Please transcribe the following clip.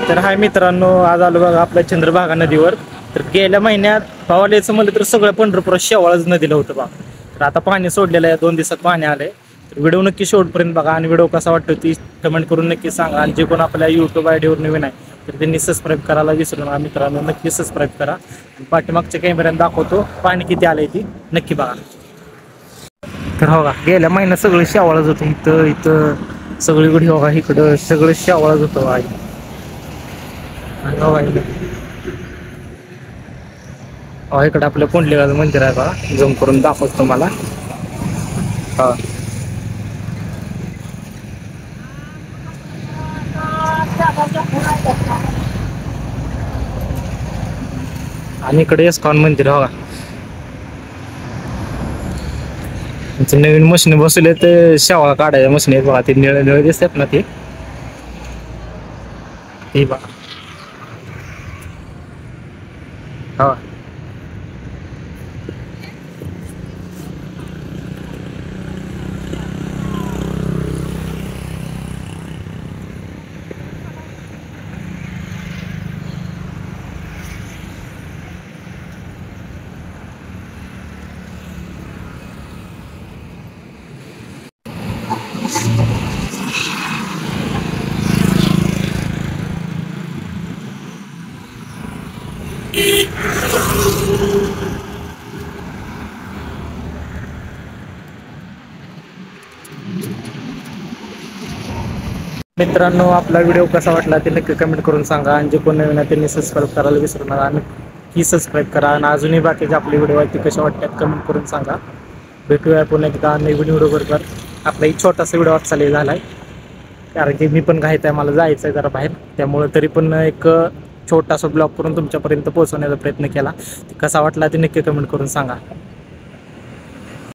तर हाय मित्रांनो, आज आलो बघा आपल्या चंद्रभागा नदीवर. तर गेल्या महिन्यात भावाला यायचं म्हणलं तर सगळं पंढरपूर शेवाळच नदीला होतं बघा. तर आता पाणी सोडलेलं आहे, 2 दिवसात पाणी आलंय. तर व्हिडिओ नक्की शेवटपर्यंत बघा आणि व्हिडिओ कसा वाटतो ती कमेंट करून नक्की सांगा. आणि जे कोण आपल्या यूट्यूब आयडीवर नवीन आहे तर त्यांनी सबस्क्राईब करायला विसरू नका मित्रांनो, नक्की सबस्क्राईब करा. पाठीमागच्या कॅमेऱ्याने दाखवतो पाणी किती आलंय ती नक्की बघा. तर हो का, गेल्या महिन्यात सगळं शेवाळच होतं. इथं इथं सगळीकडे हो का, इकडं सगळं शेवाळच होतं आई. इकडं आपलं कोंडलेगाचं मंदिर आहे बघा, झूम करून दाखवतो तुम्हाला. हा, आणि इकडे इस्कॉन मंदिर हो का. नवीन मशीन बसवले ते शेवाळा काढायच्या मशीन आहेत बघा, ते निळे निळे दिसतात ना ते बघा. हो, मित्रांनो आपला व्हिडिओ कसा वाटला ते नक्की कमेंट करून सांगा. आणि जे कोण नवीन आहे त्यांनी सबस्क्राईब करायला विसरू नका आणि ही सबस्क्राईब करा. आणि अजूनही बाकीचे आपले व्हिडिओ आहेत ते कशा वाटतात कमेंट करून सांगा. भेटूया पुन्हा एकदा नवीन व्हिडिओ बरोबर. आपला एक छोटासा व्हिडिओ आज चालू झाला आहे, कारण की मी पण घाईत आहे, मला जायचं आहे जरा बाहेर. त्यामुळे तरी पण एक छोटासा ब्लॉग करून तुमच्यापर्यंत पोहोचवण्याचा प्रयत्न केला. कसा वाटला ते नक्की कमेंट करून सांगा.